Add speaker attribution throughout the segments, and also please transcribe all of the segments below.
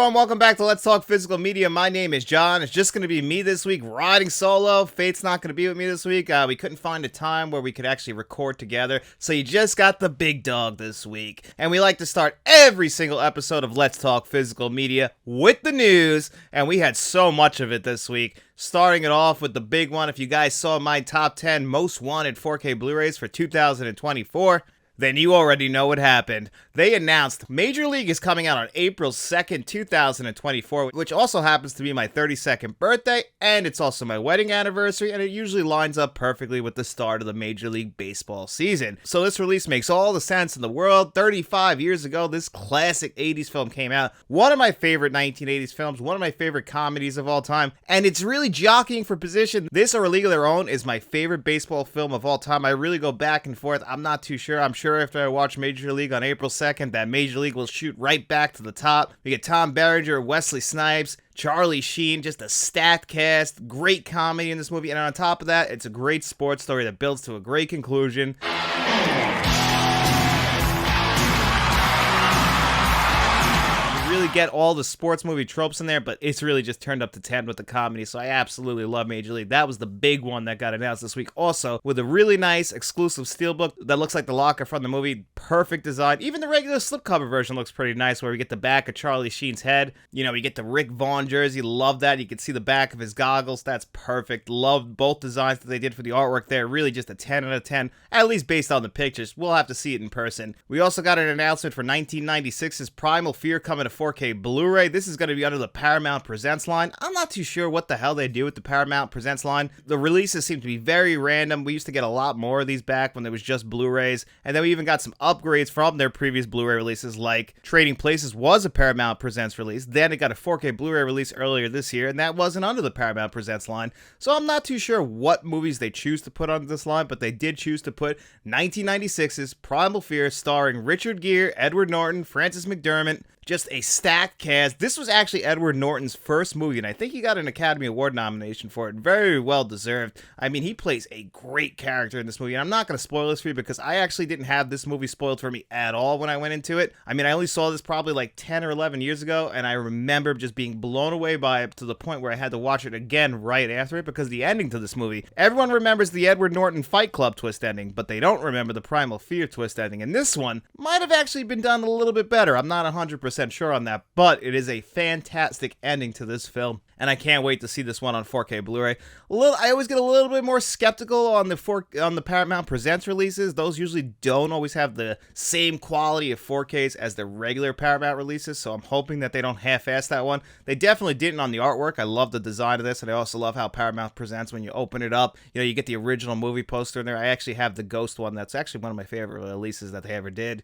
Speaker 1: everyone, welcome back to Let's Talk Physical Media. My name is John. It's just going to be me this week, riding solo. Fate's not going to be with me this week. We couldn't find a time where we could actually record together, so you just got the big dog this week. And we like to start every single episode of Let's Talk Physical Media with the news, and we had so much of it this week. Starting it off with the big one, if you guys saw my top 10 most wanted 4K Blu-rays for 2024, then you already know what happened. They announced Major League is coming out on April 2nd, 2024, which also happens to be my 32nd birthday, and it's also my wedding anniversary, and it usually lines up perfectly with the start of the Major League Baseball season. So this release makes all the sense in the world. 35 years ago, this classic 80s film came out. One of my favorite 1980s films, one of my favorite comedies of all time, and it's really jockeying for position. This or A League of Their Own is my favorite baseball film of all time. I really go back and forth. I'm not too sure. I'm sure after I watch Major League on April 2nd, that Major League will shoot right back to the top. We get Tom Berenger, Wesley Snipes, Charlie Sheen, just a stacked cast, great comedy in this movie, and on top of that, it's a great sports story that builds to a great conclusion. Really get all the sports movie tropes in there, but it's really just turned up to 10 with the comedy, so I absolutely love Major League. That was the big one that got announced this week, also with a really nice exclusive steelbook that looks like the locker from the movie. Perfect design. Even the regular slipcover version looks pretty nice, where we get the back of Charlie Sheen's head. You know, we get the Rick Vaughn jersey. Love that. You can see the back of his goggles. That's perfect. Love both designs that they did for the artwork there. Really just a 10 out of 10, at least based on the pictures. We'll have to see it in person. We also got an announcement for 1996's Primal Fear coming to 4K Blu-ray. This is going to be under the Paramount Presents line. I'm not too sure what the hell they do with the Paramount Presents line. The releases seem to be very random. We used to get a lot more of these back when there was just Blu-rays, and then we even got some upgrades from their previous Blu-ray releases, like Trading Places was a Paramount Presents release. Then it got a 4K Blu-ray release earlier this year, and that wasn't under the Paramount Presents line. So I'm not too sure what movies they choose to put under this line, but they did choose to put 1996's Primal Fear, starring Richard Gere, Edward Norton, Frances McDermott. Just a stacked cast. This was actually Edward Norton's first movie, and I think he got an Academy Award nomination for it. Very well deserved. I mean, he plays a great character in this movie, and I'm not going to spoil this for you because I actually didn't have this movie spoiled for me at all when I went into it. I mean, I only saw this probably like 10 or 11 years ago, and I remember just being blown away by it to the point where I had to watch it again right after it because the ending to this movie, everyone remembers the Edward Norton Fight Club twist ending, but they don't remember the Primal Fear twist ending, and this one might have actually been done a little bit better. I'm not 100% sure on that, but it is a fantastic ending to this film, and I can't wait to see this one on 4K Blu-ray. I always get a little bit more skeptical on the Paramount Presents releases. Those usually don't always have the same quality of 4Ks as the regular Paramount releases, so I'm hoping that they don't half-ass that one. They definitely didn't on the artwork. I love the design of this, and I also love how Paramount Presents, when you open it up, you know, you get the original movie poster in there. I actually have the Ghost one. That's actually one of my favorite releases that they ever did.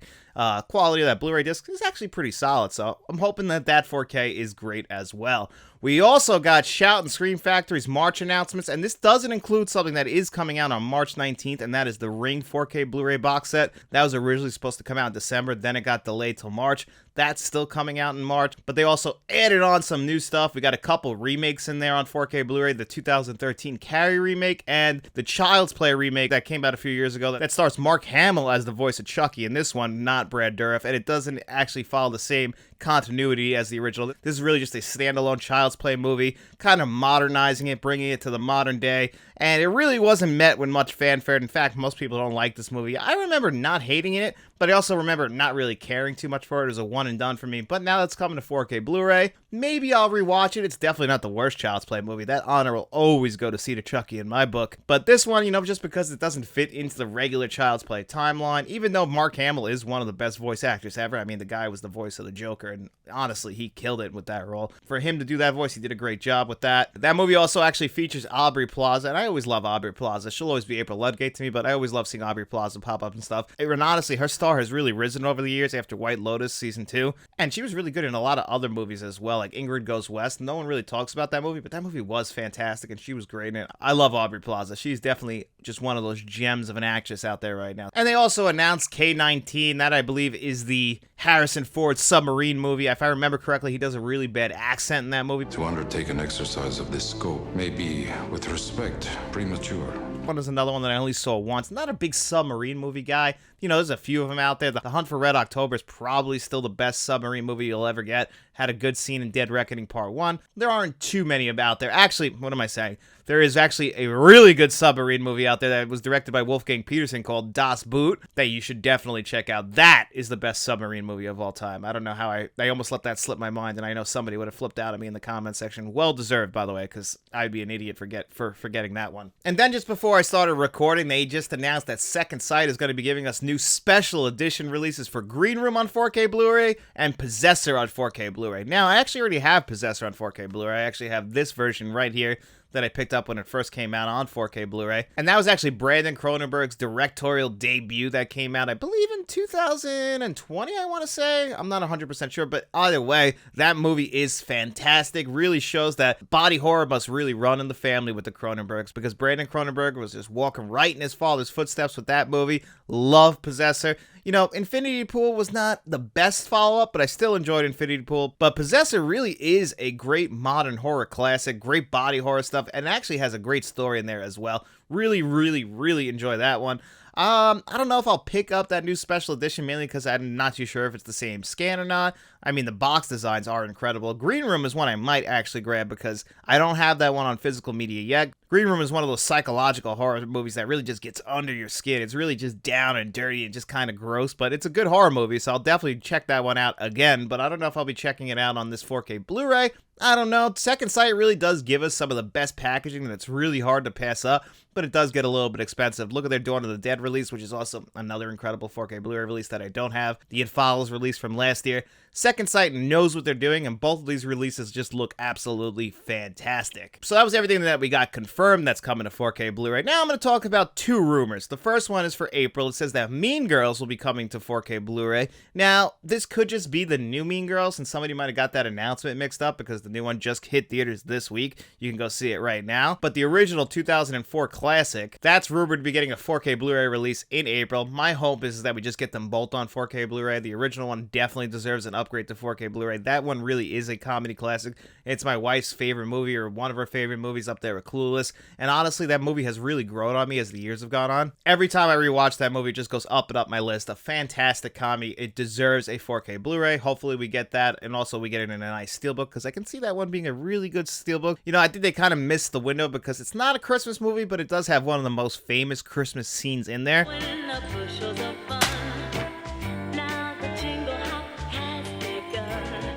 Speaker 1: Quality of that Blu-ray disc is actually pretty solid, so I'm hoping that 4K is great as well. We also got Shout and Scream Factory's March announcements, and this doesn't include something that is coming out on March 19th, and that is the Ring 4K Blu-ray box set. That was originally supposed to come out in December, then it got delayed till March. That's still coming out in March, but they also added on some new stuff. We got a couple remakes in there on 4K Blu-ray, the 2013 Carrie remake and the Child's Play remake that came out a few years ago that stars Mark Hamill as the voice of Chucky, and this one, not Brad Dourif, and it doesn't actually follow the same continuity as the original. This is really just a standalone Child's Play movie, kind of modernizing it, bringing it to the modern day, and it really wasn't met with much fanfare. In fact, most people don't like this movie. I remember not hating it, but I also remember not really caring too much for it. It was a one and done for me, but now that's coming to 4K Blu-ray. Maybe I'll rewatch it. It's definitely not the worst Child's Play movie. That honor will always go to Seed of Chucky in my book. But this one, you know, just because it doesn't fit into the regular Child's Play timeline, even though Mark Hamill is one of the best voice actors ever. I mean, the guy was the voice of the Joker, and honestly, he killed it with that role. For him to do that voice, he did a great job with that. That movie also actually features Aubrey Plaza, and I always love Aubrey Plaza. She'll always be April Ludgate to me, but I always love seeing Aubrey Plaza pop up and stuff. And honestly, her star has really risen over the years after White Lotus Season 2, and she was really good in a lot of other movies as well, like Ingrid Goes West. No one really talks about that movie, but that movie was fantastic, and she was great in it. I love Aubrey Plaza. She's definitely just one of those gems of an actress out there right now. And they also announced K-19. That, I believe, is the Harrison Ford submarine movie. If I remember correctly, he does a really bad accent in that movie.
Speaker 2: To undertake an exercise of this scope may be, with respect, premature.
Speaker 1: One is another one that I only saw once. Not a big submarine movie guy. You know, there's a few of them out there. The Hunt for Red October is probably still the best submarine movie you'll ever get. Had a good scene in Dead Reckoning Part 1. There aren't too many about there. Actually, what am I saying? There is actually a really good submarine movie out there that was directed by Wolfgang Petersen called Das Boot that you should definitely check out. That is the best submarine movie of all time. I don't know how I almost let that slip my mind, and I know somebody would have flipped out at me in the comment section. Well deserved, by the way, because I'd be an idiot for forgetting that one. And then just before I started recording, they just announced that Second Sight is going to be giving us new special edition releases for Green Room on 4K Blu-ray and Possessor on 4K Blu-ray. Now, I actually already have Possessor on 4K Blu-ray. I actually have this version right here that I picked up when it first came out on 4K Blu-ray. And that was actually Brandon Cronenberg's directorial debut that came out, I believe, in 2020, I want to say. I'm not 100% sure, but either way, that movie is fantastic. Really shows that body horror must really run in the family with the Cronenbergs, because Brandon Cronenberg was just walking right in his father's footsteps with that movie. Love Possessor. You know, Infinity Pool was not the best follow-up, but I still enjoyed Infinity Pool. But Possessor really is a great modern horror classic, great body horror stuff, and actually has a great story in there as well. Really, really, really enjoy that one. I don't know if I'll pick up that new special edition, mainly because I'm not too sure if it's the same scan or not. I mean, the box designs are incredible. Green Room is one I might actually grab because I don't have that one on physical media yet. Green Room is one of those psychological horror movies that really just gets under your skin. It's really just down and dirty and just kind of gross, but it's a good horror movie, so I'll definitely check that one out again, but I don't know if I'll be checking it out on this 4K Blu-ray. I don't know. Second Sight really does give us some of the best packaging that's really hard to pass up, but it does get a little bit expensive. Look at their Dawn of the Dead release, which is also another incredible 4K Blu-ray release that I don't have. The It Follows release from last year. Second Sight knows what they're doing, and both of these releases just look absolutely fantastic. So that was everything that we got confirmed that's coming to 4K Blu-ray. Now I'm going to talk about two rumors. The first one is for April. It says that Mean Girls will be coming to 4K Blu-ray. Now, this could just be the new Mean Girls, and somebody might have got that announcement mixed up because the new one just hit theaters this week. You can go see it right now. But the original 2004 classic, that's rumored to be getting a 4K Blu-ray release in April. My hope is that we just get them both on 4K Blu-ray. The original one definitely deserves an upgrade to 4K Blu-ray. That one really is a comedy classic. It's my wife's favorite movie, or one of her favorite movies, up there with Clueless. And honestly, that movie has really grown on me as the years have gone on. Every time I rewatch that movie, it just goes up and up my list. A fantastic comedy. It deserves a 4K Blu-ray. Hopefully we get that, and also we get it in a nice steelbook, because I can see that one being a really good steelbook. You know, I think they kind of missed the window because it's not a Christmas movie, but it does have one of the most famous Christmas scenes in there.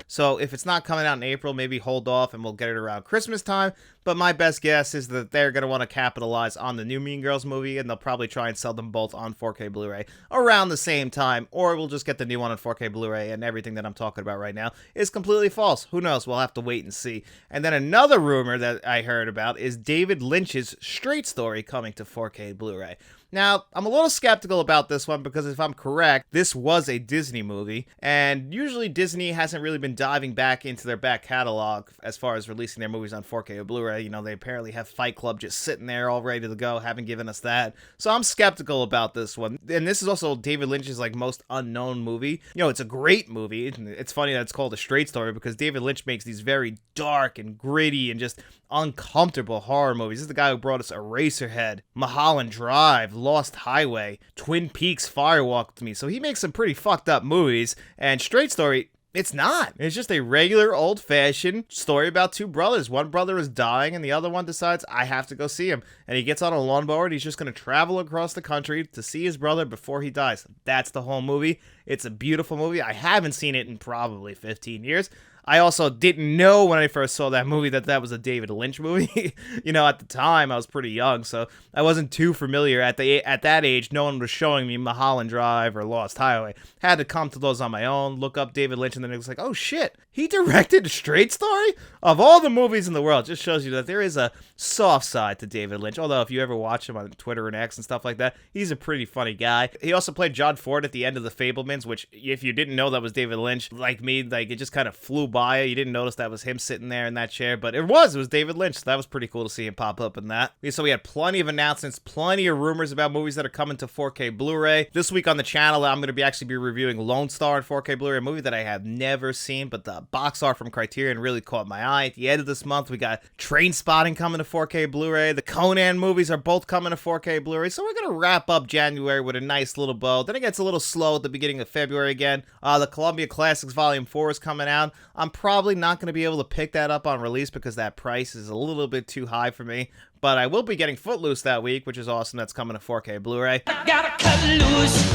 Speaker 1: So if it's not coming out in April, maybe hold off and we'll get it around Christmas time. But my best guess is that they're going to want to capitalize on the new Mean Girls movie, and they'll probably try and sell them both on 4K Blu-ray around the same time, or we'll just get the new one on 4K Blu-ray, and everything that I'm talking about right now is completely false. Who knows? We'll have to wait and see. And then another rumor that I heard about is David Lynch's Strait story coming to 4K Blu-ray. Now, I'm a little skeptical about this one because if I'm correct, this was a Disney movie, and usually Disney hasn't really been diving back into their back catalog as far as releasing their movies on 4K or Blu-ray. You know, they apparently have Fight Club just sitting there all ready to go, haven't given us that. So I'm skeptical about this one. And this is also David Lynch's most unknown movie. You know, it's a great movie. It's funny that it's called A Strait Story because David Lynch makes these very dark and gritty and just uncomfortable horror movies. This is the guy who brought us Eraserhead, Mulholland Drive, Lost Highway, Twin Peaks, Firewalk with Me. So he makes some pretty fucked up movies, and Strait Story, it's not. It's just a regular old-fashioned story about two brothers. One brother is dying and the other one decides, I have to go see him. And he gets on a lawnmower and he's just going to travel across the country to see his brother before he dies. That's the whole movie. It's a beautiful movie. I haven't seen it in probably 15 years. I also didn't know when I first saw that movie that was a David Lynch movie. You know, at the time, I was pretty young, so I wasn't too familiar. At that age, no one was showing me Mulholland Drive or Lost Highway. Had to come to those on my own, look up David Lynch, and then it was like, oh shit, he directed A Strait Story? Of all the movies in the world, it just shows you that there is a soft side to David Lynch. Although, if you ever watch him on Twitter and X and stuff like that, he's a pretty funny guy. He also played John Ford at the end of The Fabelmans, which, if you didn't know that was David Lynch, like me, it just kind of flew by you. You didn't notice that was him sitting there in that chair, but it was David Lynch, so that was pretty cool to see him pop up in that. So we had plenty of announcements, plenty of rumors about movies that are coming to 4K Blu-ray. This week on the channel, I'm going to actually be reviewing Lone Star in 4K Blu-ray, a movie that I have never seen, but the box art from Criterion really caught my eye. At the end of this month, we got Trainspotting coming to 4K Blu-ray. The Conan movies are both coming to 4K Blu-ray, so we're going to wrap up January with a nice little bow. Then it gets a little slow at the beginning of February again. The Columbia Classics Volume 4 is coming out. I'm probably not going to be able to pick that up on release because that price is a little bit too high for me. But I will be getting Footloose that week, which is awesome. That's coming to 4K Blu-ray.
Speaker 3: Gotta cut loose,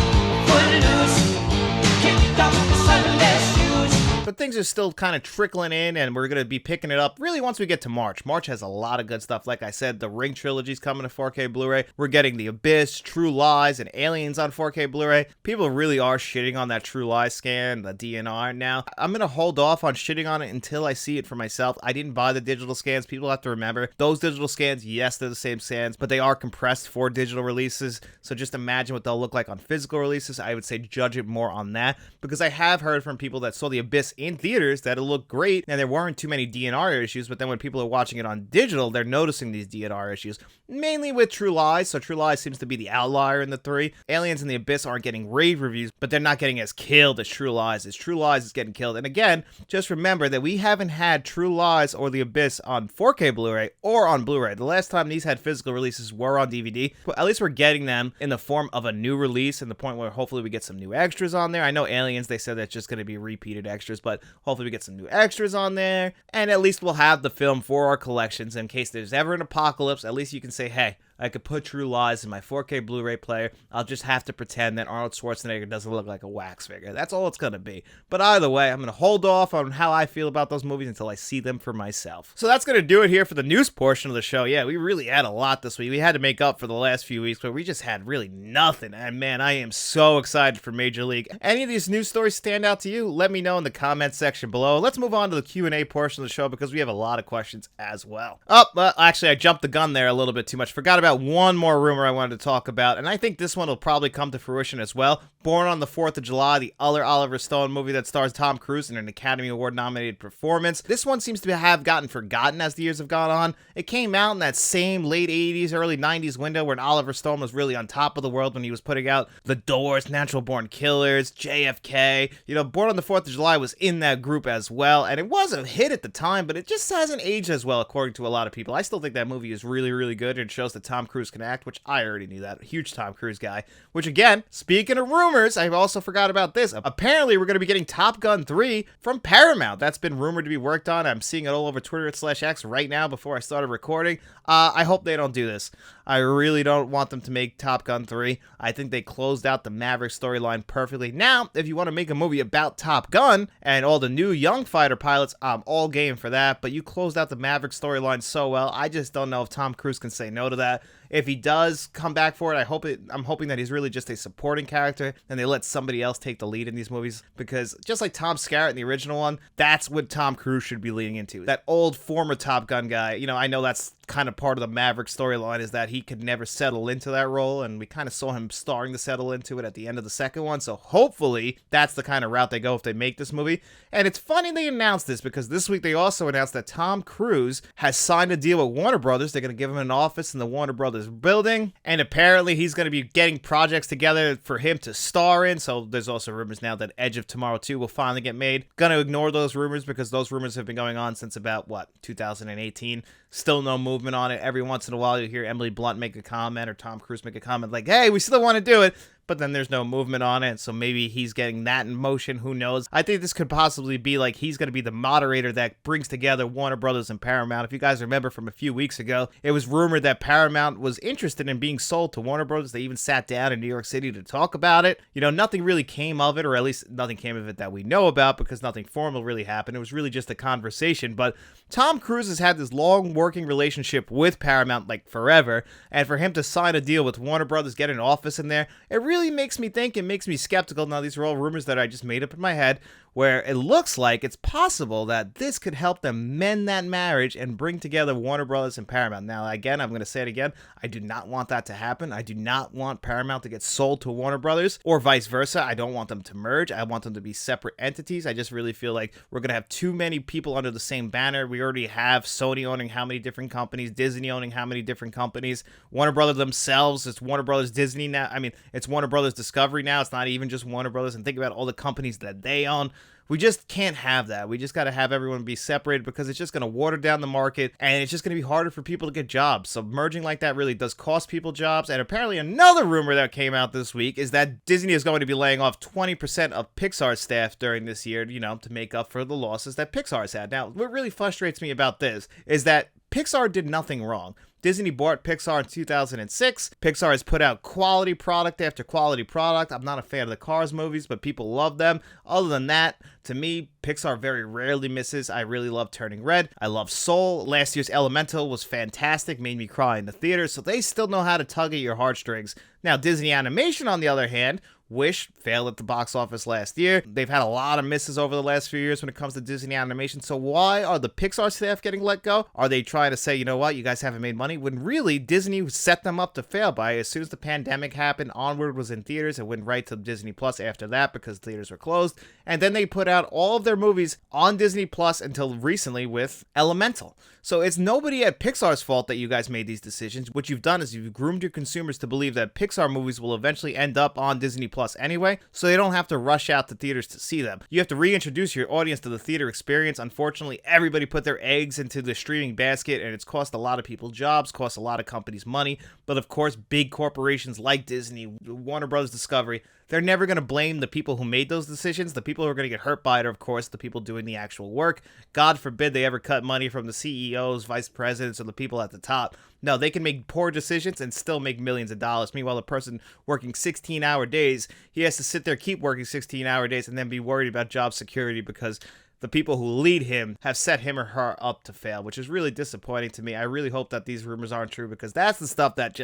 Speaker 3: kicked off the Sunday shoes.
Speaker 1: But things are still kind of trickling in, and we're going to be picking it up really once we get to March. March has a lot of good stuff. Like I said, the Ring trilogy is coming to 4K Blu-ray. We're getting The Abyss, True Lies, and Aliens on 4K Blu-ray. People really are shitting on that True Lies scan, the DNR now. I'm going to hold off on shitting on it until I see it for myself. I didn't buy the digital scans. People have to remember, those digital scans, yes, they're the same scans, but they are compressed for digital releases. So just imagine what they'll look like on physical releases. I would say judge it more on that, because I have heard from people that saw The Abyss in theaters that it looked great and there weren't too many DNR issues, but then when people are watching it on digital, they're noticing these DNR issues, mainly with True Lies. So True Lies seems to be the outlier in the three. Aliens and The Abyss aren't getting rave reviews, but they're not getting as killed as True Lies is. True Lies is getting killed. And again, just remember that we haven't had True Lies or The Abyss on 4K Blu-ray or on Blu-ray. The last time these had physical releases were on DVD, but at least we're getting them in the form of a new release, and the point where hopefully we get some new extras on there. I know Aliens, they said that's just going to be repeated extras, but hopefully we get some new extras on there, and at least we'll have the film for our collections in case there's ever an apocalypse. At least you can say, hey, I could put True Lies in my 4K Blu-ray player. I'll just have to pretend that Arnold Schwarzenegger doesn't look like a wax figure. That's all it's going to be. But either way, I'm going to hold off on how I feel about those movies until I see them for myself. So that's going to do it here for the news portion of the show. Yeah, we really had a lot this week. We had to make up for the last few weeks, but we just had really nothing. And man, I am so excited for Major League. Any of these news stories stand out to you? Let me know in the comments section below. Let's move on to the Q&A portion of the show because we have a lot of questions as well. Actually, I jumped the gun there a little bit too much. Forgot about one more rumor I wanted to talk about, and I think this one will probably come to fruition as well. Born on the 4th of July, the other Oliver Stone movie that stars Tom Cruise in an Academy Award nominated performance. This one seems to have gotten forgotten as the years have gone on. It came out in that same late 80s, early 90s window when Oliver Stone was really on top of the world when he was putting out The Doors, Natural Born Killers, JFK. You know, Born on the 4th of July was in that group as well, and it was a hit at the time, but it just hasn't aged as well according to a lot of people. I still think that movie is really, really good, and it shows that Tom Cruise can act, which I already knew that. A huge Tom Cruise guy. Which again, speaking of rumors, I also forgot about this. Apparently, we're going to be getting Top Gun 3 from Paramount. That's been rumored to be worked on. I'm seeing it all over Twitter/X right now before I started recording. I hope they don't do this. I really don't want them to make Top Gun 3. I think they closed out the Maverick storyline perfectly. Now, if you want to make a movie about Top Gun and all the new young fighter pilots, I'm all game for that. But you closed out the Maverick storyline so well, I just don't know if Tom Cruise can say no to that. If he does come back for it, I'm hoping that he's really just a supporting character and they let somebody else take the lead in these movies, because just like Tom Skerritt in the original one, that's what Tom Cruise should be leading into. That old former Top Gun guy, you know, I know that's kind of part of the Maverick storyline is that he could never settle into that role, and we kind of saw him starting to settle into it at the end of the second one, so hopefully that's the kind of route they go if they make this movie. And it's funny they announced this because this week they also announced that Tom Cruise has signed a deal with Warner Brothers. They're going to give him an office in the Warner Brothers building, and apparently he's going to be getting projects together for him to star in. So there's also rumors now that Edge of Tomorrow 2 will finally get made. Gonna ignore those rumors because those rumors have been going on since about 2018. Still no movement on it. Every once in a while you hear Emily Blunt make a comment or Tom Cruise make a comment like, hey, we still want to do it, but then there's no movement on it, so maybe he's getting that in motion, who knows. I think this could possibly be like he's going to be the moderator that brings together Warner Brothers and Paramount. If you guys remember from a few weeks ago, it was rumored that Paramount was interested in being sold to Warner Brothers. They even sat down in New York City to talk about it. You know, nothing really came of it, or at least nothing came of it that we know about, because nothing formal really happened. It was really just a conversation, but Tom Cruise has had this long working relationship with Paramount like forever, and for him to sign a deal with Warner Brothers, get an office in there, it really really makes me think, it makes me skeptical. Now, these are all rumors that I just made up in my head, where it looks like it's possible that this could help them mend that marriage and bring together Warner Brothers and Paramount. Now, again, I'm going to say it again. I do not want that to happen. I do not want Paramount to get sold to Warner Brothers or vice versa. I don't want them to merge. I want them to be separate entities. I just really feel like we're going to have too many people under the same banner. We already have Sony owning how many different companies, Disney owning how many different companies, Warner Brothers themselves. It's Warner Brothers Disney now. I mean, it's Warner Brothers Discovery now. It's not even just Warner Brothers. And think about all the companies that they own. We just can't have that. We just got to have everyone be separated because it's just going to water down the market and it's just going to be harder for people to get jobs. So merging like that really does cost people jobs. And apparently another rumor that came out this week is that Disney is going to be laying off 20% of Pixar's staff during this year, to make up for the losses that Pixar's had. Now, what really frustrates me about this is that Pixar did nothing wrong. Disney bought Pixar in 2006. Pixar has put out quality product after quality product. I'm not a fan of the Cars movies, but people love them. Other than that, to me, Pixar very rarely misses. I really love Turning Red. I love Soul. Last year's Elemental was fantastic, made me cry in the theater, so they still know how to tug at your heartstrings. Now, Disney Animation, on the other hand, Wish failed at the box office last year. They've had a lot of misses over the last few years when it comes to Disney Animation. So why are the Pixar staff getting let go? Are they trying to say, you know what, you guys haven't made money? When really, Disney set them up to fail by as soon as the pandemic happened, Onward was in theaters. It went right to Disney Plus after that because theaters were closed. And then they put out all of their movies on Disney Plus until recently with Elemental. So it's nobody at Pixar's fault that you guys made these decisions. What you've done is you've groomed your consumers to believe that Pixar movies will eventually end up on Disney Plus anyway, so they don't have to rush out to theaters to see them. You have to reintroduce your audience to the theater experience. Unfortunately, everybody put their eggs into the streaming basket, and it's cost a lot of people jobs, cost a lot of companies money. But of course, big corporations like Disney, Warner Brothers Discovery, they're never going to blame the people who made those decisions. The people who are going to get hurt by it are, of course, the people doing the actual work. God forbid they ever cut money from the CEOs, vice presidents, or the people at the top. No, they can make poor decisions and still make millions of dollars. Meanwhile, the person working 16-hour days, he has to sit there, keep working 16-hour days, and then be worried about job security because the people who lead him have set him or her up to fail, which is really disappointing to me. I really hope that these rumors aren't true because that's the stuff that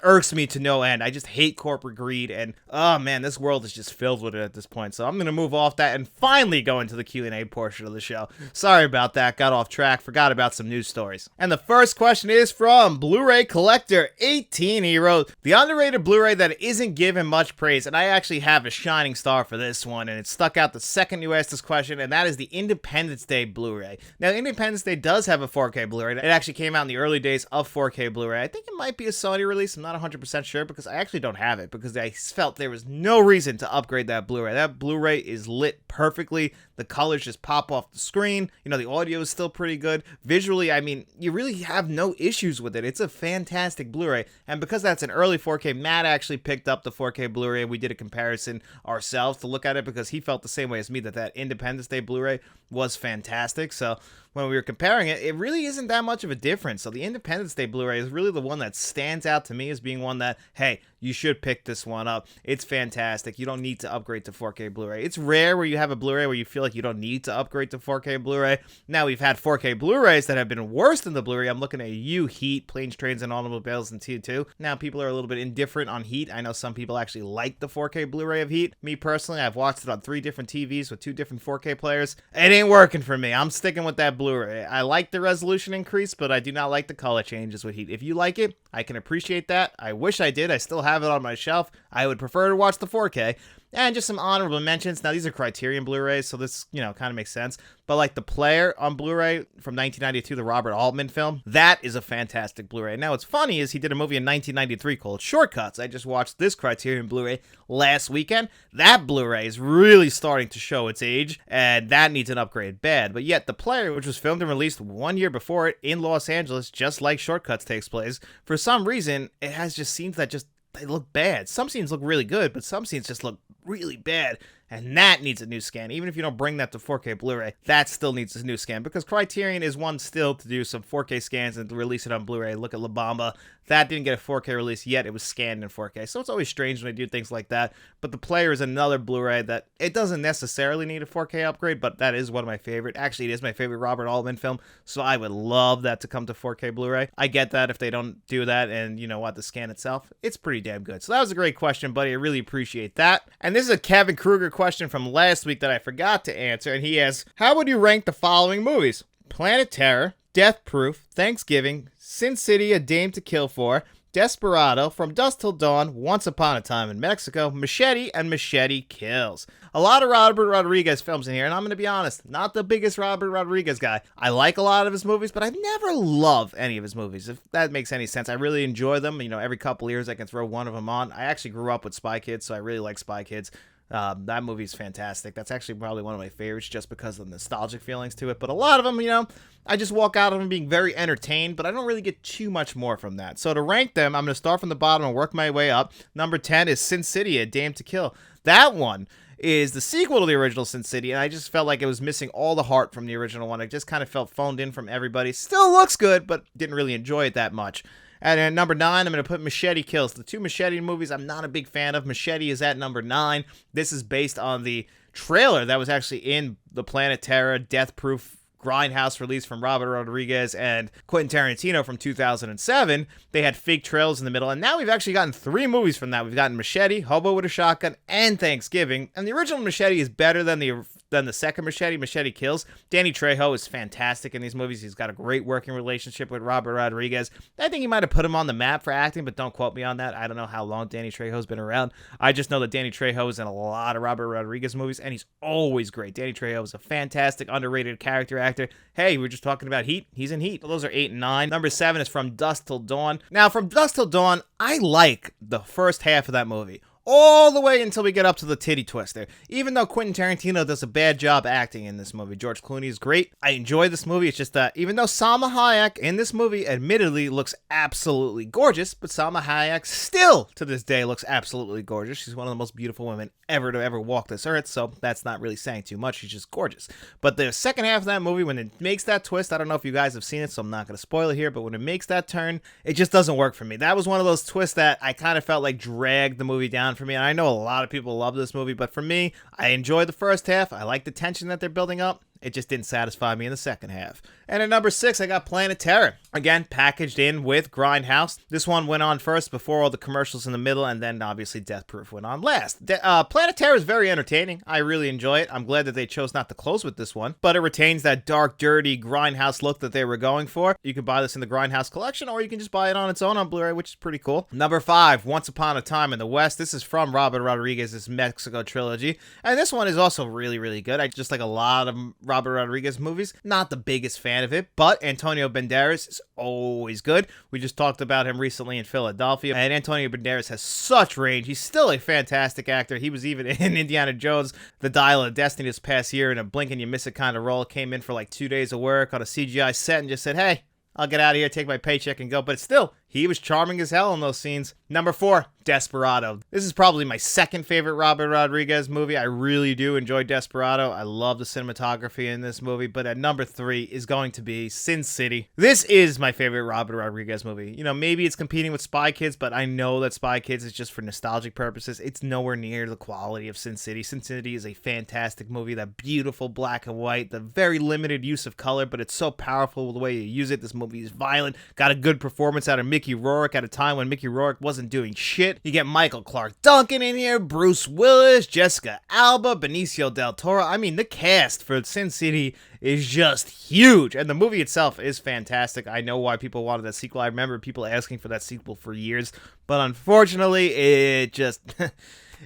Speaker 1: irks me to no end. I just hate corporate greed, and oh man, this world is just filled with it at this point. So I'm going to move off that and finally go into the Q&A portion of the show. Sorry about that, got off track, forgot about some news stories. And the first question is from Blu-ray Collector 18. He wrote, the underrated Blu-ray that isn't given much praise, and I actually have a shining star for this one, and it stuck out the second you asked this question, and that is the Independence Day Blu-ray. Now, Independence Day does have a 4K Blu-ray. It actually came out in the early days of 4K Blu-ray. I think it might be a Sony release. I'm not 100% sure because I actually don't have it because I felt there was no reason to upgrade that Blu-ray. That Blu-ray is lit perfectly. The colors just pop off the screen. The audio is still pretty good. Visually, I mean, you really have no issues with it. It's a fantastic Blu-ray. And because that's an early 4K, Matt actually picked up the 4K Blu-ray and we did a comparison ourselves to look at it because he felt the same way as me that Independence Day Blu-ray was fantastic. So when we were comparing it, it really isn't that much of a difference. So the Independence Day Blu-ray is really the one that stands out to me as being one that, hey, you should pick this one up. It's fantastic. You don't need to upgrade to 4K Blu-ray. It's rare where you have a Blu-ray where you feel like you don't need to upgrade to 4K Blu-ray. Now, we've had 4K Blu-rays that have been worse than the Blu-ray. I'm looking at you, Heat, Planes, Trains, and Automobiles, and T2. Now, people are a little bit indifferent on Heat. I know some people actually like the 4K Blu-ray of Heat. Me, personally, I've watched it on 3 different TVs with 2 different 4K players. It ain't working for me. I'm sticking with that Blu-ray. I like the resolution increase, but I do not like the color changes with Heat. If you like it, I can appreciate that. I wish I did. I still have it on my shelf. I would prefer to watch the 4K. And just some honorable mentions. Now, these are Criterion Blu-rays, so this, kind of makes sense. But like the Player on Blu-ray from 1992, the Robert Altman film, that is a fantastic Blu-ray. Now, what's funny is he did a movie in 1993 called Shortcuts. I just watched this Criterion Blu-ray last weekend. That Blu-ray is really starting to show its age, and that needs an upgrade bad. But yet, the Player, which was filmed and released 1 year before it in Los Angeles, just like Shortcuts takes place, for some reason, it has just scenes that they look bad. Some scenes look really good, but some scenes just look really bad. and that needs a new scan. Even if you don't bring that to 4K Blu-ray, that still needs a new scan, because Criterion is one still to do some 4K scans and to release it on Blu-ray. Look at La Bamba. That didn't get a 4K release yet. It was scanned in 4K. So it's always strange when they do things like that. But The Player is another Blu-ray that it doesn't necessarily need a 4K upgrade, but that is one of my favorite. Actually, it is my favorite Robert Altman film, so I would love that to come to 4K Blu-ray. I get that if they don't do that, and you know what, the scan itself, it's pretty damn good. So that was a great question, buddy. I really appreciate that. And this is a Kevin Kruger question from last week that I forgot to answer, and he asks, how would you rank the following movies? Planet Terror, Death Proof, Thanksgiving, Sin City, A Dame to Kill For, Desperado, From Dusk Till Dawn, Once Upon a Time in Mexico, Machete, and Machete Kills. A lot of Robert Rodriguez films in here, and I'm going to be honest, not the biggest Robert Rodriguez guy. I like a lot of his movies, but I've never loved any of his movies, if that makes any sense. I really enjoy them. You know, every couple years I can throw one of them on. I actually grew up with Spy Kids, so I really like Spy Kids. That movie's fantastic. That's actually probably one of my favorites just because of the nostalgic feelings to it. But a lot of them, you know, I just walk out of them being very entertained, but I don't really get too much more from that. So to rank them, I'm going to start from the bottom and work my way up. Number 10 is Sin City, A Dame to Kill. That one is the sequel to the original Sin City, and I just felt like it was missing all the heart from the original one. It just kind of felt phoned in from everybody. Still looks good, but didn't really enjoy it that much. And at number 9, I'm going to put Machete Kills. The two Machete movies I'm not a big fan of. Machete is at number 9. This is based on the trailer that was actually in the Planet Terror, Death Proof, Grindhouse release from Robert Rodriguez and Quentin Tarantino from 2007. They had fake trailers in the middle, and now we've actually gotten 3 movies from that. We've gotten Machete, Hobo with a Shotgun, and Thanksgiving. And the original Machete is better than the second Machete, Machete Kills. Danny Trejo is fantastic in these movies. He's got a great working relationship with Robert Rodriguez. I think he might have put him on the map for acting, but don't quote me on that. I don't know how long Danny Trejo's been around. I just know that Danny Trejo is in a lot of Robert Rodriguez movies, and he's always great. Danny Trejo is a fantastic, underrated character actor. Hey, we were just talking about Heat. He's in Heat. So those are 8 and 9. Number 7 is From Dusk Till Dawn. Now, From Dusk Till Dawn, I like the first half of that movie, all the way until we get up to the titty twister. Even though Quentin Tarantino does a bad job acting in this movie, George Clooney is great. I enjoy this movie. It's just that even though Salma Hayek in this movie admittedly looks absolutely gorgeous, but Salma Hayek still to this day looks absolutely gorgeous. She's one of the most beautiful women ever to ever walk this earth, so that's not really saying too much. She's just gorgeous. But the second half of that movie, when it makes that twist, I don't know if you guys have seen it, so I'm not going to spoil it here, but when it makes that turn, it just doesn't work for me. That was one of those twists that I kind of felt like dragged the movie down for me, and I know a lot of people love this movie, but for me, I enjoyed the first half. I like the tension that they're building up. It just didn't satisfy me in the second half. And at number 6, I got Planet Terror. Again, packaged in with Grindhouse. This one went on first before all the commercials in the middle, and then obviously Death Proof went on last. Planet Terror is very entertaining. I really enjoy it. I'm glad that they chose not to close with this one, but it retains that dark, dirty Grindhouse look that they were going for. You can buy this in the Grindhouse collection, or you can just buy it on its own on Blu-ray, which is pretty cool. Number 5, Once Upon a Time in the West. This is from Robert Rodriguez's Mexico trilogy, and this one is also really, really good. I just like a lot of Robert Rodriguez movies. Not the biggest fan of it, but Antonio Banderas is always good. We just talked about him recently in Philadelphia, and Antonio Banderas has such range. He's still a fantastic actor. He was even in Indiana Jones, The Dial of Destiny this past year in a blink and you miss it kind of role. Came in for like 2 days of work on a CGI set and just said, hey, I'll get out of here, take my paycheck and go. But still, he was charming as hell in those scenes. Number 4, Desperado. This is probably my second favorite Robert Rodriguez movie. I really do enjoy Desperado. I love the cinematography in this movie. But at number 3 is going to be Sin City. This is my favorite Robert Rodriguez movie. You know, maybe it's competing with Spy Kids, but I know that Spy Kids is just for nostalgic purposes. It's nowhere near the quality of Sin City. Sin City is a fantastic movie. That beautiful black and white, the very limited use of color, but it's so powerful the way you use it. This movie is violent. Got a good performance out of Mickey Rourke at a time when Mickey Rourke wasn't doing shit. You get Michael Clark Duncan in here, Bruce Willis, Jessica Alba, Benicio del Toro. I mean, the cast for Sin City is just huge, and the movie itself is fantastic. I know why people wanted that sequel. I remember people asking for that sequel for years, but unfortunately, it just...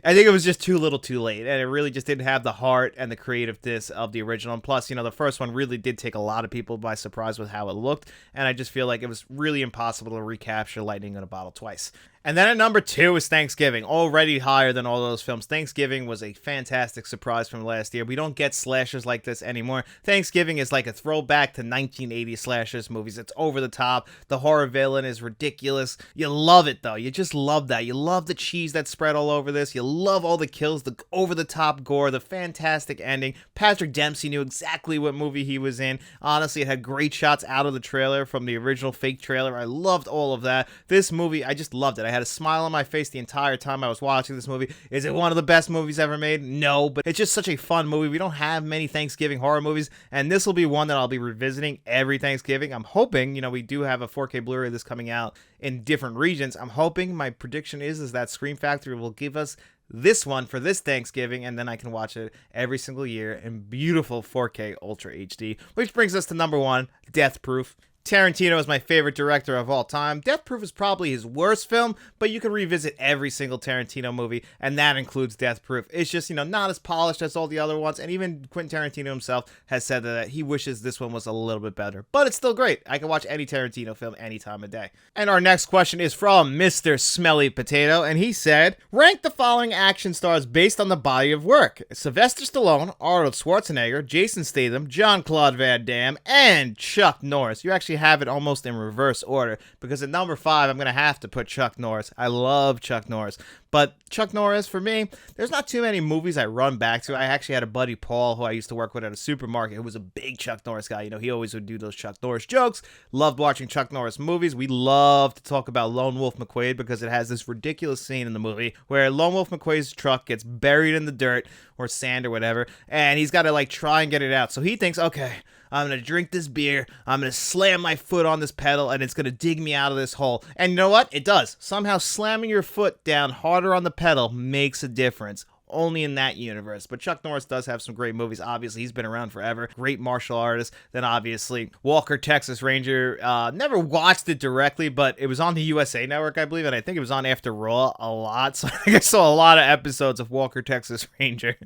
Speaker 1: I think it was just too little too late, and it really just didn't have the heart and the creativeness of the original. And plus, you know, the first one really did take a lot of people by surprise with how it looked, and I just feel like it was really impossible to recapture lightning in a bottle twice. And then at number 2 is Thanksgiving, already higher than all those films. Thanksgiving was a fantastic surprise from last year. We don't get slashers like this anymore. Thanksgiving is like a throwback to 1980 slashers movies. It's over the top. The horror villain is ridiculous. You love it, though. You just love that. You love the cheese that's spread all over this. You love all the kills, the over-the-top gore, the fantastic ending. Patrick Dempsey knew exactly what movie he was in. Honestly, it had great shots out of the trailer from the original fake trailer. I loved all of that. This movie, I just loved it. I had a smile on my face the entire time I was watching this movie. Is it one of the best movies ever made? No, but it's just such a fun movie. We don't have many Thanksgiving horror movies, and this will be one that I'll be revisiting every Thanksgiving. I'm hoping, we do have a 4K Blu-ray this coming out in different regions. I'm hoping, my prediction is that Scream Factory will give us this one for this Thanksgiving, and then I can watch it every single year in beautiful 4K Ultra HD, which brings us to number 1, Death Proof. Tarantino is my favorite director of all time. Death Proof is probably his worst film, but you can revisit every single Tarantino movie, and that includes Death Proof. It's just, not as polished as all the other ones, and even Quentin Tarantino himself has said that he wishes this one was a little bit better. But it's still great. I can watch any Tarantino film any time of day. And our next question is from Mr. Smelly Potato, and he said, rank the following action stars based on the body of work. Sylvester Stallone, Arnold Schwarzenegger, Jason Statham, Jean-Claude Van Damme, and Chuck Norris. You actually have it almost in reverse order, because at number 5 I'm gonna have to put Chuck Norris. I love Chuck Norris, but Chuck Norris, for me, there's not too many movies I run back to. I actually had a buddy, Paul, who I used to work with at a supermarket, who was a big Chuck Norris guy. He always would do those Chuck Norris jokes. Loved watching Chuck Norris movies. We love to talk about Lone Wolf McQuade, because it has this ridiculous scene in the movie where Lone Wolf McQuade's truck gets buried in the dirt or sand or whatever, and he's got to try and get it out. So he thinks, okay, I'm going to drink this beer, I'm going to slam my foot on this pedal, and it's going to dig me out of this hole. And you know what? It does. Somehow slamming your foot down harder on the pedal makes a difference. Only in that universe. But Chuck Norris does have some great movies. Obviously, he's been around forever. Great martial artist. Then obviously, Walker, Texas Ranger. Never watched it directly, but it was on the USA Network, I believe, and I think it was on after Raw a lot. So I think I saw a lot of episodes of Walker, Texas Ranger.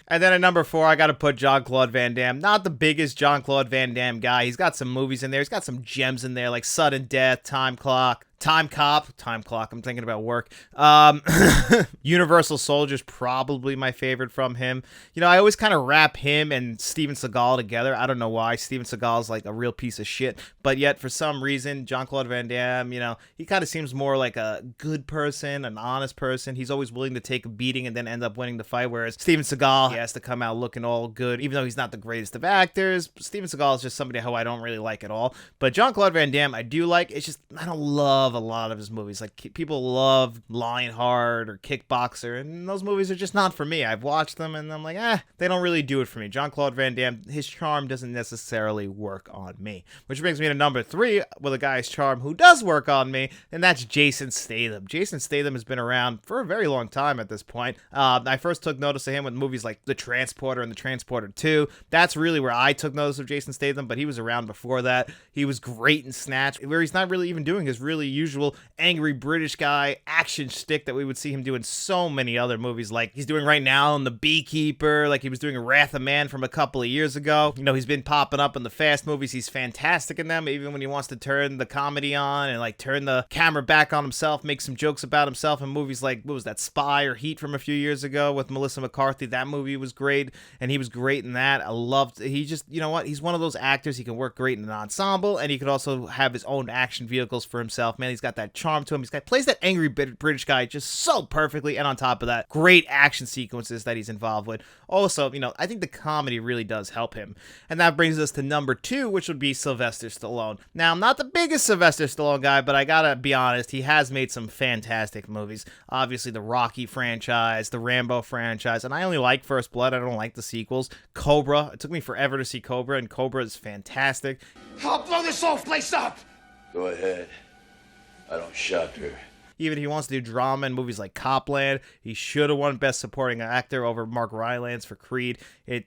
Speaker 1: And then at number 4, I got to put Jean-Claude Van Damme. Not the biggest Jean-Claude Van Damme guy. He's got some movies in there. He's got some gems in there, like Sudden Death, Time Clock, Time Cop, Time Clock, I'm thinking about work. Universal Soldier's probably my favorite from him. I always kind of wrap him and Steven Seagal together. I don't know why. Steven Seagal's like a real piece of shit, but yet for some reason, Jean-Claude Van Damme, he kind of seems more like a good person, an honest person. He's always willing to take a beating and then end up winning the fight, whereas Steven Seagal, he has to come out looking all good, even though he's not the greatest of actors. Steven Seagal is just somebody who I don't really like at all, but Jean-Claude Van Damme, I do like. It's just, I don't love a lot of his movies. Like, people love Lionheart or Kickboxer, and those movies are just not for me. I've watched them and I'm like, they don't really do it for me. Jean-Claude Van Damme, his charm doesn't necessarily work on me. Which brings me to number 3 with a guy's charm who does work on me, and that's Jason Statham. Jason Statham has been around for a very long time at this point. I first took notice of him with movies like The Transporter and The Transporter 2. That's really where I took notice of Jason Statham, but he was around before that. He was great in Snatch, where he's not really even doing his really usual angry British guy action shtick that we would see him do in so many other movies, like he's doing right now in The Beekeeper, like he was doing in Wrath of Man from a couple of years ago. He's been popping up in the Fast movies. He's fantastic in them, even when he wants to turn the comedy on and turn the camera back on himself, make some jokes about himself in movies like, what was that, Spy or Heat from a few years ago with Melissa McCarthy. That movie was great, and he was great in that. I loved, he just, he's one of those actors, he can work great in an ensemble, and he could also have his own action vehicles for himself. Man, he's got that charm to him. Plays that angry British guy just so perfectly, and on top of that, great action sequences that he's involved with. Also, I think the comedy really does help him. And that brings us to number 2, which would be Sylvester Stallone. Now, I'm not the biggest Sylvester Stallone guy, but I gotta be honest, he has made some fantastic movies. Obviously, the Rocky franchise, the Rambo franchise, and I only like First Blood. I don't like the sequels. Cobra, it took me forever to see Cobra, and Cobra is fantastic.
Speaker 3: I'll blow this whole place up!
Speaker 4: Go ahead. I don't shock her.
Speaker 1: Even if he wants to do drama in movies like Copland, he should have won Best Supporting Actor over Mark Rylance for Creed.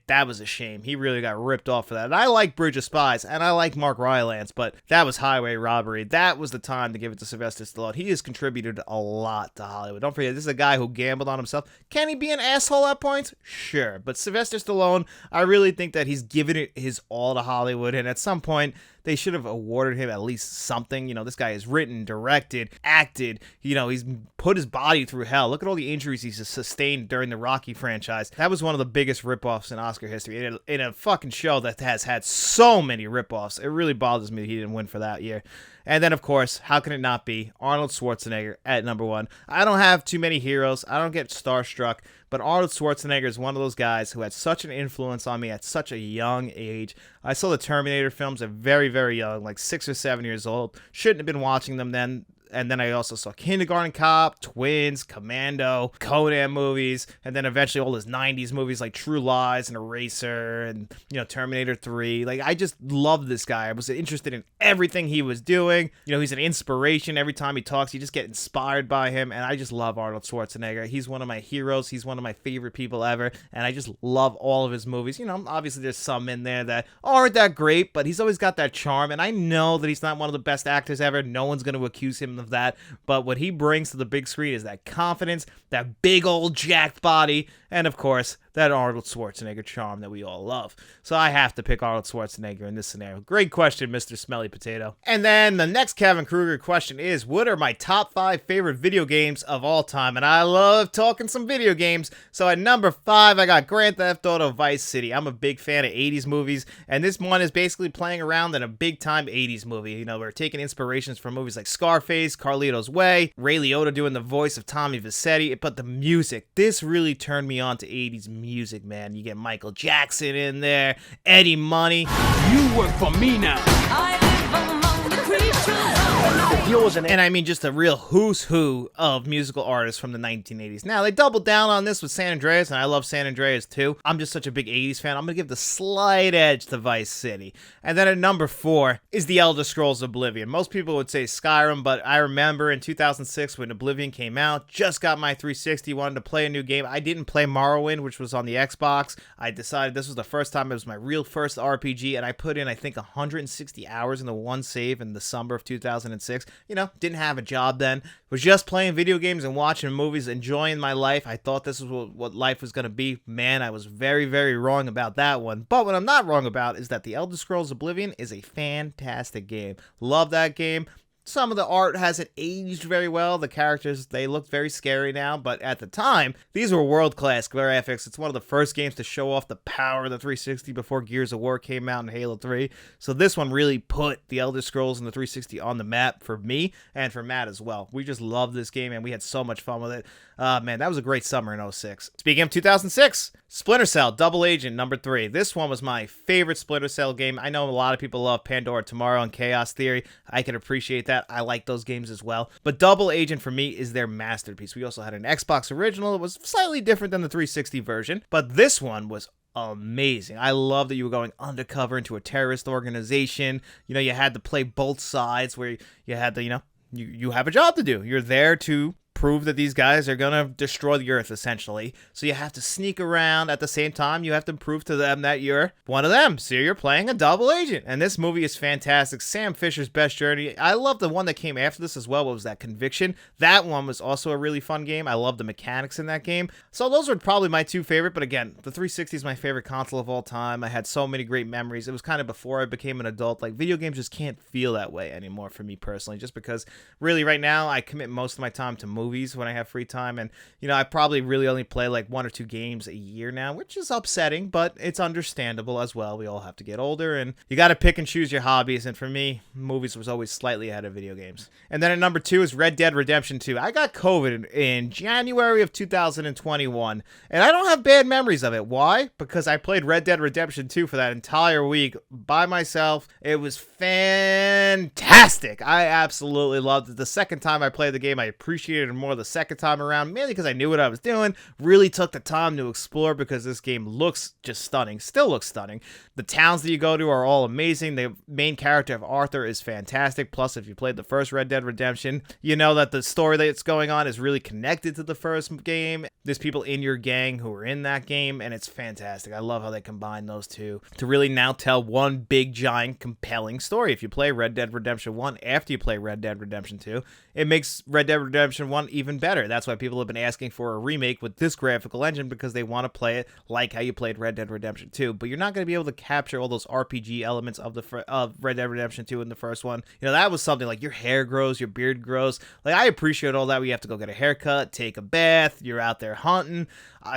Speaker 1: That was a shame. He really got ripped off for that. And I like Bridge of Spies, and I like Mark Rylance, but that was Highway Robbery. That was the time to give it to Sylvester Stallone. He has contributed a lot to Hollywood. Don't forget, this is a guy who gambled on himself. Can he be an asshole at points? Sure. But Sylvester Stallone, I really think that he's given it his all to Hollywood, and at some point, They should have awarded him at least something. This guy has written, directed, acted. He's put his body through hell. Look at all the injuries he's sustained during the Rocky franchise. That was one of the biggest ripoffs in Oscar history. In a fucking show that has had so many ripoffs, it really bothers me that he didn't win for that year. And then, of course, how can it not be Arnold Schwarzenegger at number 1? I don't have too many heroes. I don't get starstruck. But Arnold Schwarzenegger is one of those guys who had such an influence on me at such a young age. I saw the Terminator films at very, very young, like 6 or 7 years old. Shouldn't have been watching them then. And then I also saw Kindergarten Cop, Twins, Commando, Conan movies, and then eventually all his 90s movies like True Lies and Eraser and, Terminator 3. Like, I just love this guy. I was interested in everything he was doing. He's an inspiration. Every time he talks, you just get inspired by him, and I just love Arnold Schwarzenegger. He's one of my heroes. He's one of my favorite people ever, and I just love all of his movies. Obviously there's some in there that aren't that great, but he's always got that charm, and I know that he's not one of the best actors ever. No one's going to accuse him of that, but what he brings to the big screen is that confidence, that big old jacked body, and of course that Arnold Schwarzenegger charm that we all love. So I have to pick Arnold Schwarzenegger in this scenario. Great question, Mr. Smelly Potato. And then the next Kevin Kruger question is, what are my top 5 favorite video games of all time? And I love talking some video games. So at number 5, I got Grand Theft Auto Vice City. I'm a big fan of 80s movies, and this one is basically playing around in a big time 80s movie. We're taking inspirations from movies like Scarface, Carlito's Way, Ray Liotta doing the voice of Tommy Vercetti, but the music, this really turned me on to 80s music, man. You get Michael Jackson in there, Eddie Money.
Speaker 3: You work for me now.
Speaker 5: I live among the creatures.
Speaker 1: And I mean just a real who's who of musical artists from the 1980s. Now, they doubled down on this with San Andreas, and I love San Andreas too. I'm just such a big 80s fan. I'm going to give the slight edge to Vice City. And then at number 4 is The Elder Scrolls Oblivion. Most people would say Skyrim, but I remember in 2006 when Oblivion came out, just got my 360, wanted to play a new game. I didn't play Morrowind, which was on the Xbox. I decided this was the first time it was my real first RPG, and I put in, I think, 160 hours in the one save in the summer of 2006. Didn't have a job then. Was just playing video games and watching movies, enjoying my life. I thought this was what life was going to be. Man, I was very, very wrong about that one. But what I'm not wrong about is that The Elder Scrolls Oblivion is a fantastic game. Love that game. Some of the art hasn't aged very well. The characters, they look very scary now, but at the time, these were world-class graphics. It's one of the first games to show off the power of the 360 before Gears of War came out in Halo 3. So this one really put the Elder Scrolls and the 360 on the map for me and for Matt as well. We just loved this game, and we had so much fun with it. Man, that was a great summer in 06. Speaking of 2006, Splinter Cell Double Agent number 3. This one was my favorite Splinter Cell game. I know a lot of people love Pandora Tomorrow and Chaos Theory. I can appreciate that. I like those games as well. But Double Agent for me is their masterpiece. We also had an Xbox original. It was slightly different than the 360 version, but this one was amazing. I love that you were going undercover into a terrorist organization. You had to play both sides where you had to, you have a job to do. You're there to prove that these guys are gonna destroy the earth, essentially. So you have to sneak around. At the same time, you have to prove to them that you're one of them. So you're playing a double agent. And this movie is fantastic. Sam Fisher's best journey. I love the one that came after this as well. What was that? Conviction. That one was also a really fun game. I love the mechanics in that game. So those are probably my 2 favorite. But again, the 360 is my favorite console of all time. I had so many great memories. It was kind of before I became an adult. Like, video games just can't feel that way anymore for me personally. Just because really right now I commit most of my time to movies when I have free time, and I probably really only play like 1 or 2 games a year now, which is upsetting, but it's understandable as well. We all have to get older, and you got to pick and choose your hobbies, and for me, movies was always slightly ahead of video games. And then at number 2 is Red Dead Redemption 2. I got COVID in January of 2021, and I don't have bad memories of it. Why? Because I played Red Dead Redemption 2 for that entire week by myself. It was fantastic. I absolutely loved it. The second time I played the game, I appreciated it more the second time around, mainly because I knew what I was doing. Really took the time to explore because this game looks just stunning. Still looks stunning. The towns that you go to are all amazing. The main character of Arthur is fantastic. Plus, if you played the first Red Dead Redemption, you know that the story that's going on is really connected to the first game. There's people in your gang who are in that game, and it's fantastic. I love how they combine those two to really now tell one big, giant, compelling story. If you play Red Dead Redemption 1 after you play Red Dead Redemption 2, it makes Red Dead Redemption 1 even better. That's why people have been asking for a remake with this graphical engine, because they want to play it like how you played Red Dead Redemption 2. But you're not going to be able to capture all those RPG elements of Red Dead Redemption 2 in the first one. You know, that was something like your hair grows, your beard grows. Like, I appreciate all that. We have to go get a haircut, take a bath, you're out there hunting,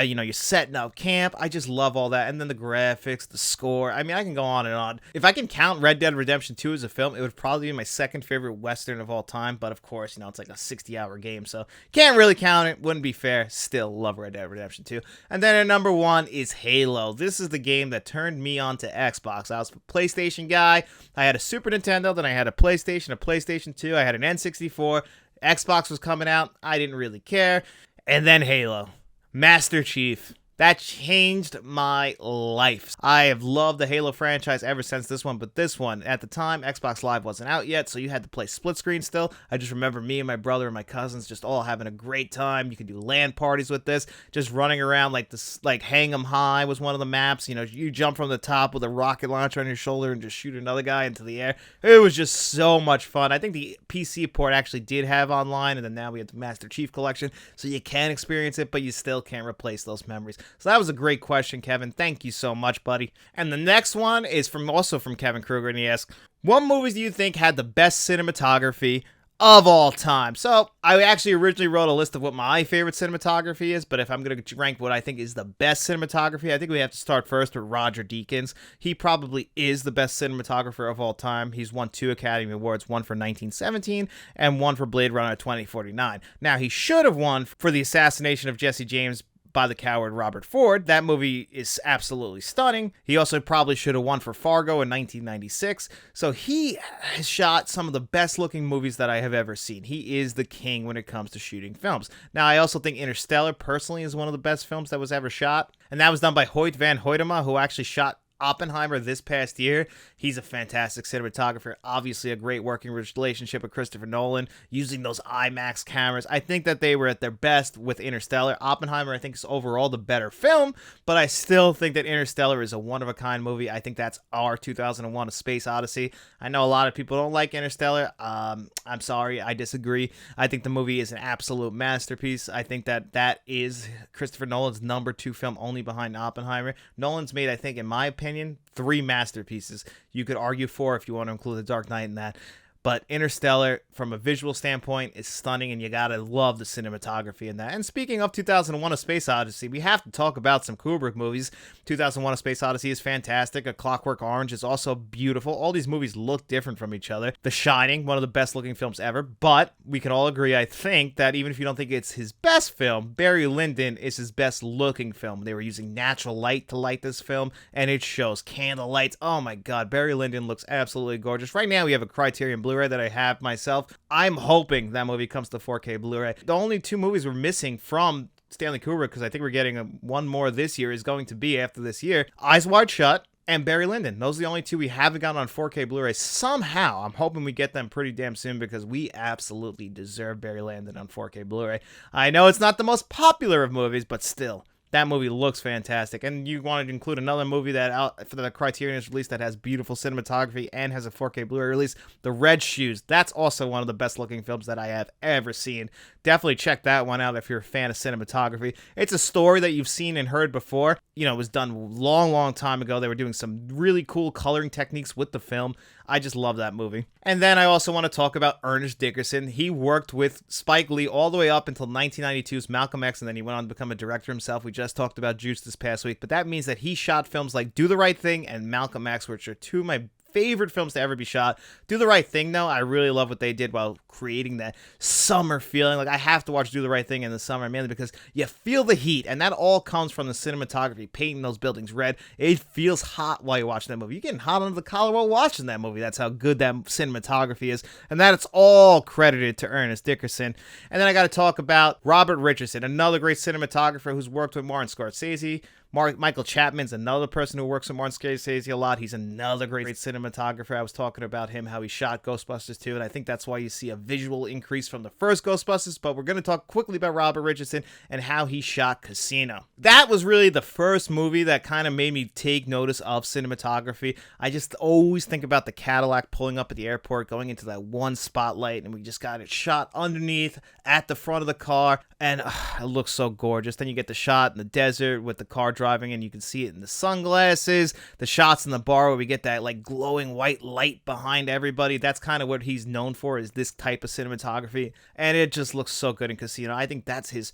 Speaker 1: you know, you're setting up camp. I just love all that. And then the graphics, the score. I mean, I can go on and on. If I can count Red Dead Redemption 2 as a film, it would probably be my second favorite Western of all time. But of course, you know, it's like a 60-hour game, so can't really count it. Wouldn't be fair. Still love Red Dead Redemption 2. And then at number 1 is Halo. This is the game that turned me on to Xbox. I was a PlayStation guy. I had a Super Nintendo, then I had a PlayStation 2. I had an N64. Xbox was coming out. I didn't really care. And then Halo. Master Chief. That changed my life. I have loved the Halo franchise ever since this one, but this one, at the time, Xbox Live wasn't out yet, so you had to play split screen still. I just remember me and my brother and my cousins just all having a great time. You could do LAN parties with this, just running around like this, like Hang 'em High was one of the maps. You know, you jump from the top with a rocket launcher on your shoulder and just shoot another guy into the air. It was just so much fun. I think the PC port actually did have online, and then now we have the Master Chief Collection, so you can experience it, but you still can't replace those memories. So that was a great question, Kevin. Thank you so much, buddy. And the next one is also from Kevin Kruger, and he asks, what movies do you think had the best cinematography of all time? So I actually originally wrote a list of what my favorite cinematography is, but if I'm going to rank what I think is the best cinematography, I think we have to start first with Roger Deakins. He probably is the best cinematographer of all time. He's won 2 Academy Awards, one for 1917 and one for Blade Runner 2049. Now, he should have won for the assassination of Jesse James by the coward Robert Ford. That movie is absolutely stunning. He also probably should have won for Fargo in 1996. So he has shot some of the best looking movies that I have ever seen. He is the king when it comes to shooting films. Now, I also think Interstellar personally is one of the best films that was ever shot. And that was done by Hoyt van Hoytema, who actually shot Oppenheimer this past year. He's a fantastic cinematographer. Obviously a great working relationship with Christopher Nolan, using those IMAX cameras. I think that they were at their best with Interstellar. Oppenheimer, I think, is overall the better film, but I still think that Interstellar is a one-of-a-kind movie. I think that's our 2001 A Space Odyssey. I know a lot of people don't like Interstellar. I'm sorry, I disagree. I think the movie is an absolute masterpiece. I think that is Christopher Nolan's number 2 film, only behind Oppenheimer. Nolan's made, I think, in my opinion, 3 masterpieces. You could argue 4 if you want to include The Dark Knight in that. But Interstellar, from a visual standpoint, is stunning, and you gotta love the cinematography in that. And speaking of 2001 A Space Odyssey, we have to talk about some Kubrick movies. 2001 A Space Odyssey is fantastic. A Clockwork Orange is also beautiful. All these movies look different from each other. The Shining, one of the best looking films ever. But we can all agree, I think, that even if you don't think it's his best film, Barry Lyndon is his best looking film. They were using natural light to light this film, and it shows candle lights. Oh my god, Barry Lyndon looks absolutely gorgeous. Right now we have a Criterion Blu-ray that I have myself. I'm hoping that movie comes to 4K Blu-ray. The only 2 movies we're missing from Stanley Kubrick, because I think we're getting one more this year, is going to be after this year, Eyes Wide Shut and Barry Lyndon. Those are the only 2 we haven't gotten on 4K Blu-ray. Somehow, I'm hoping we get them pretty damn soon, because we absolutely deserve Barry Lyndon on 4K Blu-ray. I know it's not the most popular of movies, but still, that movie looks fantastic. And you wanted to include another movie that for the Criterion is released that has beautiful cinematography and has a 4K Blu-ray release, The Red Shoes. That's also one of the best looking films that I have ever seen. Definitely check that one out if you're a fan of cinematography. It's a story that you've seen and heard before. You know, it was done long time ago. They were doing some really cool coloring techniques with the film. I just love that movie. And then I also want to talk about Ernest Dickerson. He worked with Spike Lee all the way up until 1992's Malcolm X, and then he went on to become a director himself. We just talked about Juice this past week, but that means that he shot films like Do the Right Thing and Malcolm X, which are 2 of my favorite films to ever be shot. Do the Right Thing, though, I really love what they did while creating that summer feeling. Like, I have to watch Do the Right Thing in the summer, mainly because you feel the heat, and that all comes from the cinematography, painting those buildings red. It feels hot while you're watching that movie. You're getting hot under the collar while watching that movie. That's how good that cinematography is, and that it's all credited to Ernest Dickerson. And then I got to talk about Robert Richardson, another great cinematographer who's worked with Martin Scorsese, Michael Chapman's another person who works with Martin Scorsese a lot. He's another great cinematographer. I was talking about him, how he shot Ghostbusters 2, and I think that's why you see a visual increase from the first Ghostbusters, but we're going to talk quickly about Robert Richardson and how he shot Casino. That was really the first movie that kind of made me take notice of cinematography. I just always think about the Cadillac pulling up at the airport, going into that one spotlight, and we just got it shot underneath at the front of the car, and it looks so gorgeous. Then you get the shot in the desert with the car driving, and you can see it in the sunglasses, the shots in the bar where we get that like glowing white light behind everybody. That's kind of what he's known for, is this type of cinematography, and it just looks so good in Casino. I think that's his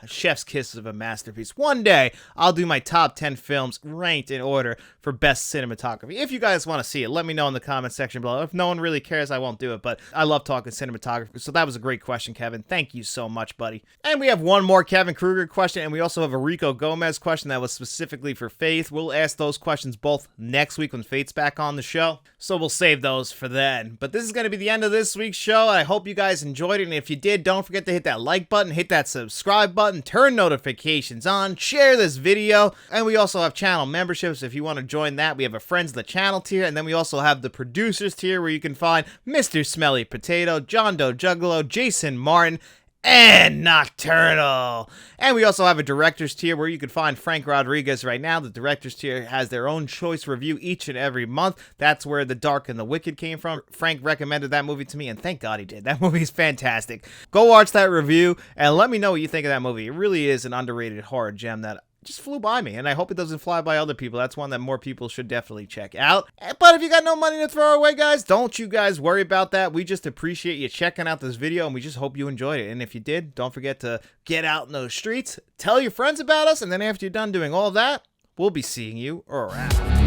Speaker 1: chef's kiss of a masterpiece. One day I'll do my top 10 films ranked in order for best cinematography. If you guys want to see it, let me know in the comment section below. If no one really cares, I won't do it, but I love talking cinematography. So that was a great question, Kevin. Thank you so much, buddy. And we have one more Kevin Kruger question, and we also have a Rico Gomez question that was specifically for Faith. We'll ask those questions both next week when Faith's back on the show, so we'll save those for then. But this is going to be the end of this week's show. I hope you guys enjoyed it, and if you did, don't forget to hit that like button, hit that subscribe button, turn notifications on, share this video, and we also have channel memberships. If you want to join that, we have a Friends of the Channel tier, and then we also have the Producers tier where you can find Mr. Smelly Potato, John Doe Juggalo, Jason Martin, and Nocturnal. And we also have a Directors tier where you can find Frank Rodriguez right now. The Directors tier has their own choice review each and every month. That's where The Dark and the Wicked came from. Frank recommended that movie to me, and thank God he did. That movie is fantastic. Go watch that review and let me know what you think of that movie. It really is an underrated horror gem that just flew by me, and I hope it doesn't fly by other people. That's one that more people should definitely check out. But if you got no money to throw away, guys, don't you guys worry about that. We just appreciate you checking out this video, and we just hope you enjoyed it. And if you did, don't forget to get out in those streets, tell your friends about us, and then after you're done doing all that, we'll be seeing you around.